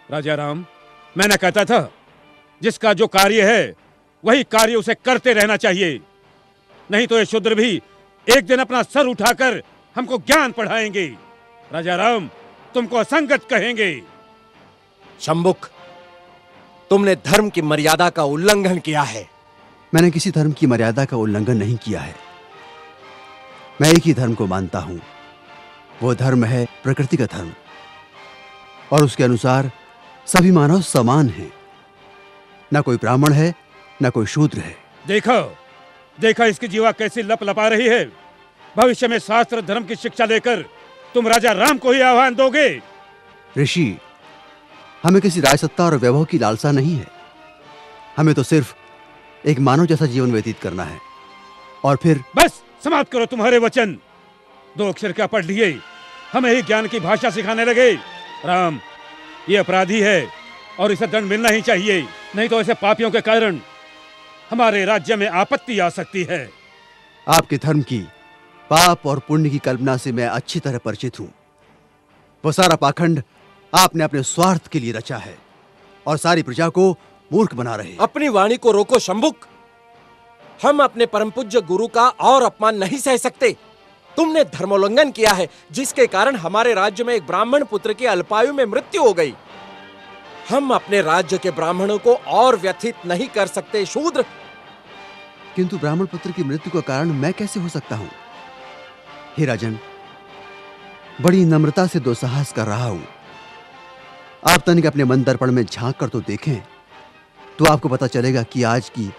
राजा राम, मैंने कहता था जिसका जो कार्य है वही कार्य उसे करते रहना चाहिए, नहीं तो ये शूद्र भी एक दिन अपना सर उठाकर हमको ज्ञान पढ़ाएंगे। राजा राम, तुमको असंगत कहेंगे। शंभुक, तुमने धर्म की मर्यादा का उल्लंघन किया है। मैंने किसी धर्म की मर्यादा का उल्लंघन नहीं किया है। मैं एक ही धर्म को मानता हूं, वो धर्म है प्रकृति का धर्म, और उसके अनुसार सभी मानव समान हैं। ना कोई ब्राह्मण है, ना कोई शूद्र है। देखो देखा इसकी जीवा कैसी लप लपा रही है। भविष्य में शास्त्र धर्म की शिक्षा लेकर तुम राजा राम को ही आह्वान दोगे। ऋषि, हमें किसी राजसत्ता और वैभव की लालसा नहीं है। हमें तो सिर्फ एक मानव जैसा जीवन व्यतीत करना है। और फिर बस समाप्त करो तुम्हारे वचन। 2 अक्षर क्या पढ़ लिए, हमें ही ज्ञान की भाषा सिखाने लगे। राम, ये अपराधी है और इसे दंड मिलना ही चाहिए, नहीं तो ऐसे पापियों के कारण हमारे राज्य में आपत्ति आ सकती है। आपके धर्म की पाप और पुण्य की कल्पना से मैं अच्छी तरह परिचित हूं। वो सारा पाखंड आपने अपने स्वार्थ के लिए रचा है और सारी प्रजा को मूर्ख बना रहे। अपनी वाणी को रोको शंभुक। हम अपने परम पूज्य गुरु का और अपमान नहीं सह सकते। तुमने धर्मोल्लंघन किया है, जिसके कारण हमारे राज्य में एक ब्राह्मण पुत्र की अल्पायु में मृत्यु हो गई। हम अपने राज्य के ब्राह्मणों को और व्यथित नहीं कर सकते शूद्र। किंतु ब्राह्मण पुत्र की मृत्यु का कारण मैं कैसे हो सकता हूं? हे राजन, बड़ी नम्रता से दुस्साहस कर रहा हूं। आप तनिक अपने मन दर्पण में झांक कर तो देखें, तो आपको पता चलेगा कि आज की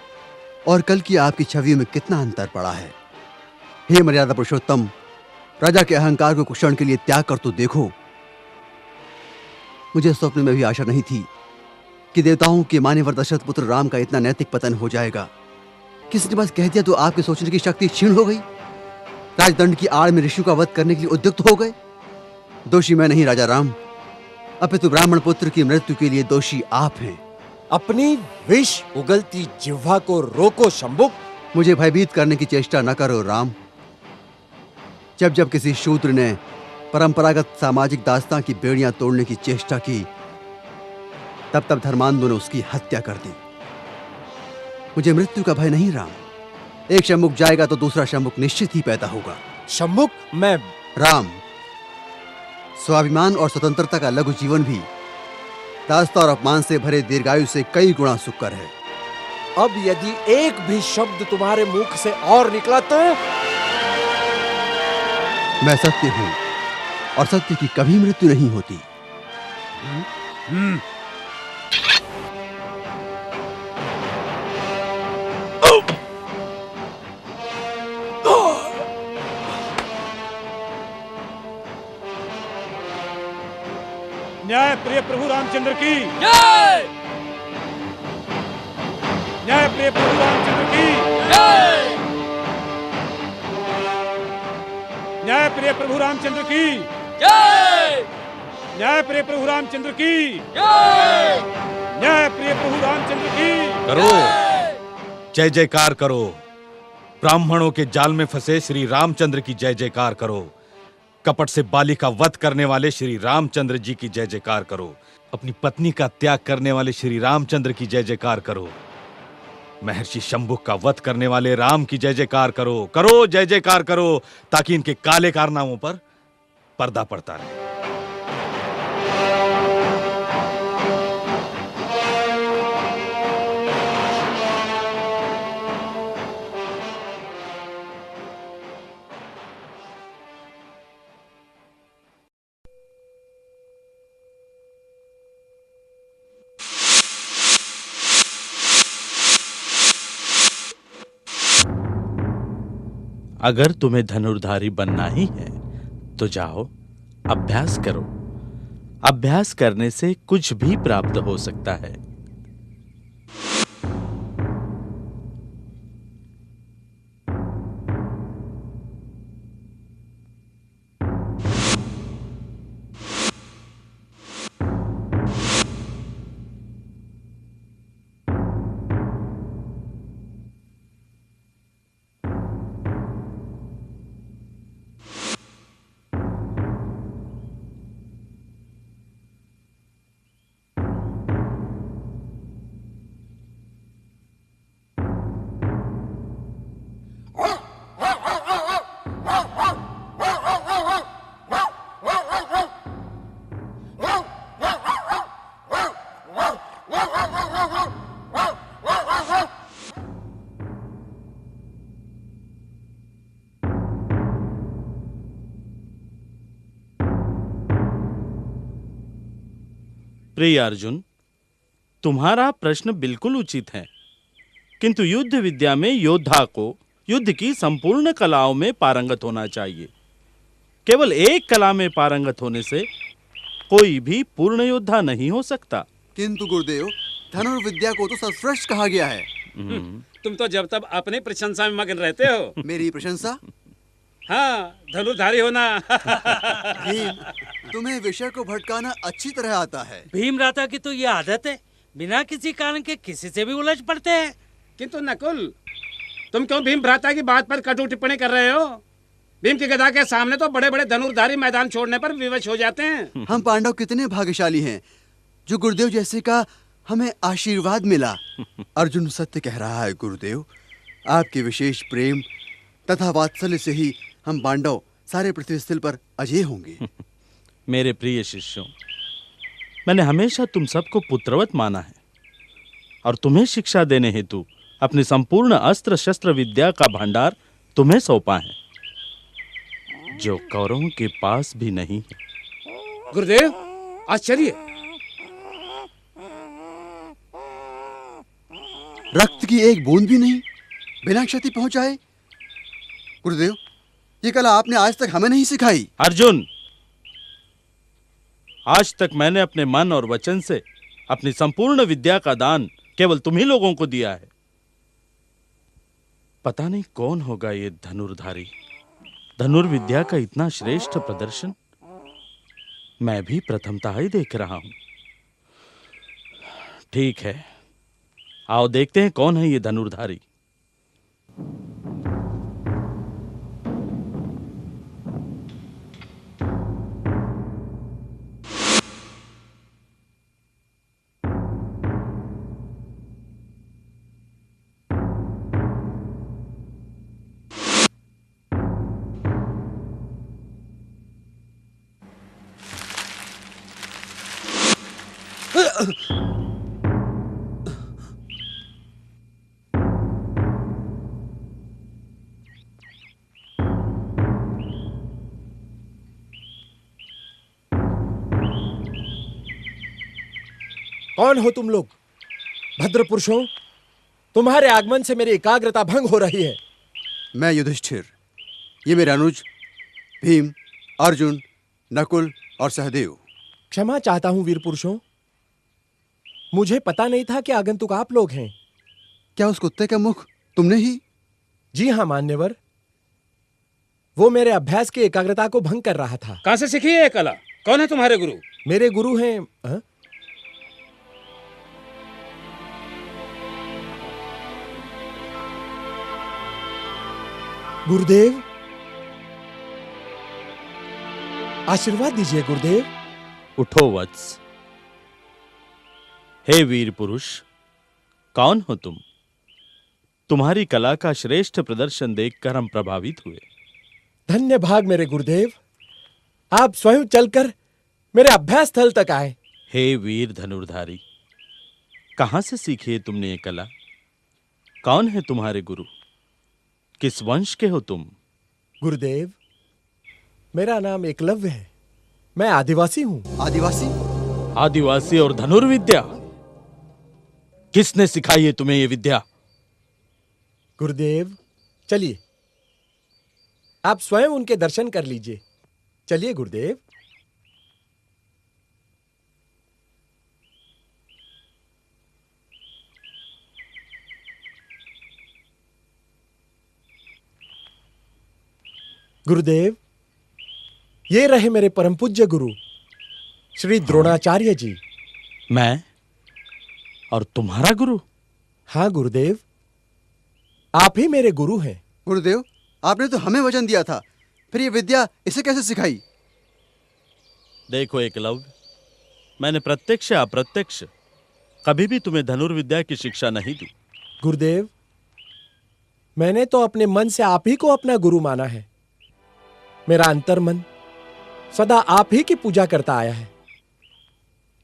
और कल की आपकी छवियों में कितना अंतर पड़ा है। हे मर्यादा पुरुषोत्तम, प्रजा के अहंकार को कुछ क्षण के लिए त्याग कर तो देखो। मुझे स्वप्न में भी आशा नहीं थी कि देवताओं के मान्यवर दशरथ पुत्र राम का इतना नैतिक पतन हो जाएगा। किसी ने बस कह दिया तो आपके सोचने की शक्ति क्षीण हो गई। राजदंड की आड़ में ऋषियों का वध करने के लिए उद्युक्त हो गए। दोषी मैं नहीं राजा राम, अपितु ब्राह्मण पुत्र की मृत्यु के लिए दोषी आप हैं। अपनी विष उगलती जिह्वा को रोको शंभुक। मुझे भयभीत करने की चेष्टा न करो राम। जब जब किसी शूद्र ने परंपरागत सामाजिक दास्तां की बेड़ियां तोड़ने की चेष्टा की, तब तब धर्मांधों ने उसकी हत्या कर दी। मुझे मृत्यु का भय नहीं राम। एक शंभुक जाएगा तो दूसरा शंभुक निश्चित ही पैदा होगा। शंभुक, मैं राम, स्वाभिमान और स्वतंत्रता का लघु जीवन भी दास्ता और अपमान से भरे दीर्घायु से कई गुणा सुकर है। अब यदि एक भी शब्द तुम्हारे मुख से और निकला तो मैं सत्य हूं और सत्य की कभी मृत्यु नहीं होती। न्याय प्रिय प्रभु रामचंद्र की जय। न्याय प्रिय प्रभु रामचंद्र की जय। न्याय प्रिय प्रभु रामचंद्र की जय। न्याय प्रिय प्रभु रामचंद्र की जय। न्याय प्रिय प्रभु रामचंद्र की। करो, जय जयकार करो। ब्राह्मणों के जाल में फंसे श्री रामचंद्र की जय जयकार करो। कपट से बाली का वध करने वाले श्री रामचंद्र जी की जय जयकार करो। अपनी पत्नी का त्याग करने वाले श्री रामचंद्र की जय जयकार करो। महर्षि शंभुक का वध करने वाले राम की जय जयकार करो। करो, जय जयकार करो, ताकि इनके काले कारनामों पर पर्दा पड़ता रहे। अगर तुम्हें धनुर्धारी बनना ही है तो जाओ, अभ्यास करो। अभ्यास करने से कुछ भी प्राप्त हो सकता है। प्रिय अर्जुन, तुम्हारा प्रश्न बिल्कुल उचित है, किंतु युद्ध विद्या में योद्धा को युद्ध की संपूर्ण कलाओं में पारंगत होना चाहिए। केवल एक कला में पारंगत होने से कोई भी पूर्ण योद्धा नहीं हो सकता। किंतु गुरुदेव, धनुर्विद्या को तो सर्वश्रेष्ठ कहा गया है। तुम तो जब तब अपनी प्रशंसा में मगन रहते हो। मेरी प्रशंसा? हाँ, धनुर्धारी होना। भीम, तुम्हें विषय को भटकाना अच्छी तरह आता है। भीमराता की तो ये आदत है, बिना किसी कारण के किसी से भी उलझ पड़ते हैं। किंतु नकुल, तुम क्यों भीम भ्राता की बात पर कटु टिप्पणी कर रहे हो? भीम की गदा के सामने तो बड़े बड़े धनुर्धारी मैदान छोड़ने पर विवश हो जाते हैं। हम पांडव कितने भाग्यशाली हैं जो गुरुदेव जैसे का हमें आशीर्वाद मिला। अर्जुन सत्य कह रहा है गुरुदेव, आपके विशेष प्रेम तथा वात्सल्य से ही हम पांडव सारे पृथ्वी स्थल पर अजय होंगे। मेरे प्रिय शिष्यों, मैंने हमेशा तुम सबको पुत्रवत माना है और तुम्हें शिक्षा देने हेतु अपनी संपूर्ण अस्त्र शस्त्र विद्या का भंडार तुम्हें सौंपा है, जो कौरवों के पास भी नहीं है। गुरुदेव, आश्चर्य! रक्त की एक बूंद भी नहीं, बिना क्षति पहुंचाए। गुरुदेव, ये कला आपने आज तक हमें नहीं सिखाई। अर्जुन, आज तक मैंने अपने मन और वचन से अपनी संपूर्ण विद्या का दान केवल तुम्ही लोगों को दिया है। पता नहीं कौन होगा ये धनुर्धारी। धनुर्विद्या का इतना श्रेष्ठ प्रदर्शन मैं भी प्रथमतः ही देख रहा हूं। ठीक है, आओ देखते हैं कौन है ये धनुर्धारी। कौन हो तुम लोग? भद्र पुरुषों, तुम्हारे आगमन से मेरी एकाग्रता भंग हो रही है। मैं युधिष्ठिर, ये मेरे अनुज भीम, अर्जुन, नकुल और सहदेव। क्षमा चाहता हूं वीर पुरुषों, मुझे पता नहीं था कि आगंतुक आप लोग हैं। क्या उस कुत्ते का मुख तुमने ही? जी हां मान्यवर, वो मेरे अभ्यास की एकाग्रता को भंग कर रहा था। कहां से सीखी है ये कला? कौन है तुम्हारे गुरु? मेरे गुरु हैं गुरुदेव। आशीर्वाद दीजिए गुरुदेव। उठो वत्स। हे वीर पुरुष, कौन हो तुम? तुम्हारी कला का श्रेष्ठ प्रदर्शन देखकर हम प्रभावित हुए। धन्य भाग मेरे गुरुदेव, आप स्वयं चलकर मेरे अभ्यास स्थल तक आए। हे वीर धनुर्धारी, कहां से सीखी है तुमने ये कला? कौन है तुम्हारे गुरु? किस वंश के हो तुम? गुरुदेव, मेरा नाम एकलव्य है, मैं आदिवासी हूं। आदिवासी? आदिवासी और धनुर्विद्या? किसने सिखाई है तुम्हें ये विद्या? गुरुदेव, चलिए आप स्वयं उनके दर्शन कर लीजिए। चलिए गुरुदेव। गुरुदेव, ये रहे मेरे परम पूज्य गुरु श्री द्रोणाचार्य जी। मैं और तुम्हारा गुरु? हाँ गुरुदेव, आप ही मेरे गुरु हैं। गुरुदेव, आपने तो हमें वचन दिया था, फिर ये विद्या इसे कैसे सिखाई? देखो एकलव्य, मैंने प्रत्यक्ष या अप्रत्यक्ष कभी भी तुम्हें धनुर्विद्या की शिक्षा नहीं दी। गुरुदेव, मैंने तो अपने मन से आप ही को अपना गुरु माना है। मेरा अंतर्मन सदा आप ही की पूजा करता आया है।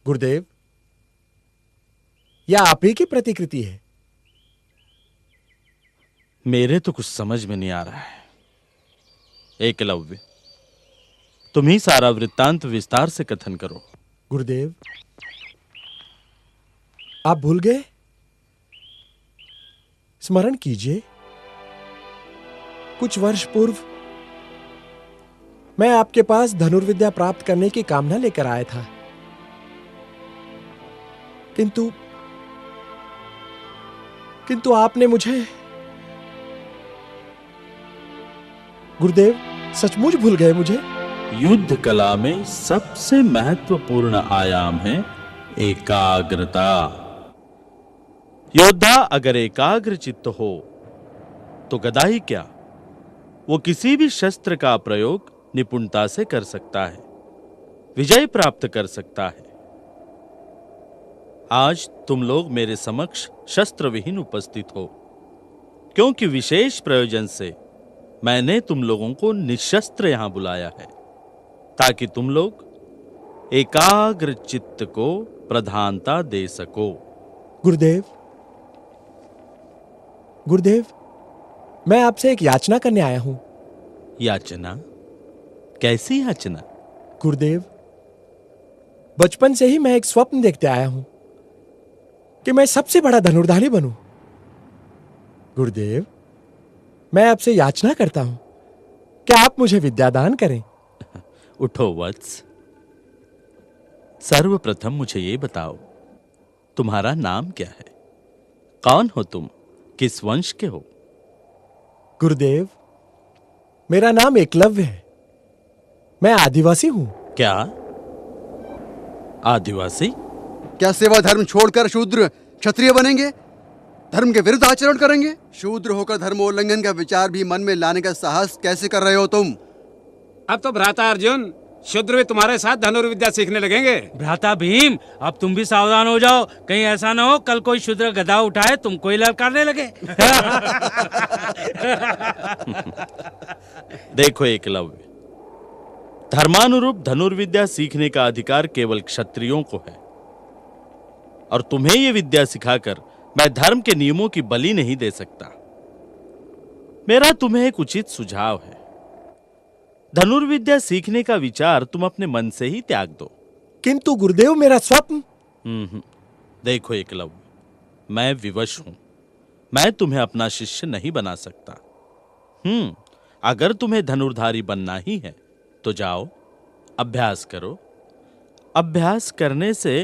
गुरुदेव, यह आप ही की प्रतिकृति है। मेरे तो कुछ समझ में नहीं आ रहा है। एकलव्य, तुम ही सारा वृत्तांत विस्तार से कथन करो। गुरुदेव, आप भूल गए? स्मरण कीजिए, कुछ वर्ष पूर्व मैं आपके पास धनुर्विद्या प्राप्त करने की कामना लेकर आया था, किंतु आपने मुझे। गुरुदेव, सचमुच भूल गए मुझे? युद्ध कला में सबसे महत्वपूर्ण आयाम है एकाग्रता। योद्धा अगर एकाग्र चित्त हो तो गदा ही क्या, वो किसी भी शस्त्र का प्रयोग निपुणता से कर सकता है, विजय प्राप्त कर सकता है। आज तुम लोग मेरे समक्ष शस्त्र विहीन उपस्थित हो, क्योंकि विशेष प्रयोजन से मैंने तुम लोगों को निशस्त्र यहां बुलाया है, ताकि तुम लोग एकाग्र चित्त को प्रधानता दे सको। गुरुदेव, गुरुदेव, मैं आपसे एक याचना करने आया हूं। याचना? कैसी याचना? गुरुदेव, बचपन से ही मैं एक स्वप्न देखते आया हूं कि मैं सबसे बड़ा धनुर्धारी बनूं। गुरुदेव, मैं आपसे याचना करता हूं कि आप मुझे विद्यादान करें। उठो वत्स, सर्वप्रथम मुझे ये बताओ, तुम्हारा नाम क्या है? कौन हो तुम? किस वंश के हो? गुरुदेव, मेरा नाम एकलव्य है। मैं आदिवासी हूं। क्या? आदिवासी? क्या सेवा धर्म छोड़कर शूद्र क्षत्रिय बनेंगे? धर्म के विरुद्ध आचरण करेंगे? शूद्र होकर धर्मोल्लंघन का विचार भी मन में लाने का साहस कैसे कर रहे हो तुम? अब तो भ्राता अर्जुन, शूद्र भी तुम्हारे साथ धनुर्विद्या सीखने लगेंगे। भ्राता भीम, अब तुम भी सावधान हो जाओ, कहीं ऐसा ना हो कल कोई शूद्र गदा उठाए तुमको ही ललकारने लगे। देखो एकलव्य, धर्मानुरूप धनुर्विद्या सीखने का अधिकार केवल क्षत्रियों को है, और तुम्हें यह विद्या सिखाकर मैं धर्म के नियमों की बलि नहीं दे सकता। मेरा तुम्हें एक उचित सुझाव है, धनुर्विद्या सीखने का विचार तुम अपने मन से ही त्याग दो। किंतु गुरुदेव, मेरा स्वप्न। देखो एकलव्य, मैं विवश हूं, मैं तुम्हें अपना शिष्य नहीं बना सकता। अगर तुम्हें धनुर्धारी बनना ही है तो जाओ, अभ्यास करो। अभ्यास करने से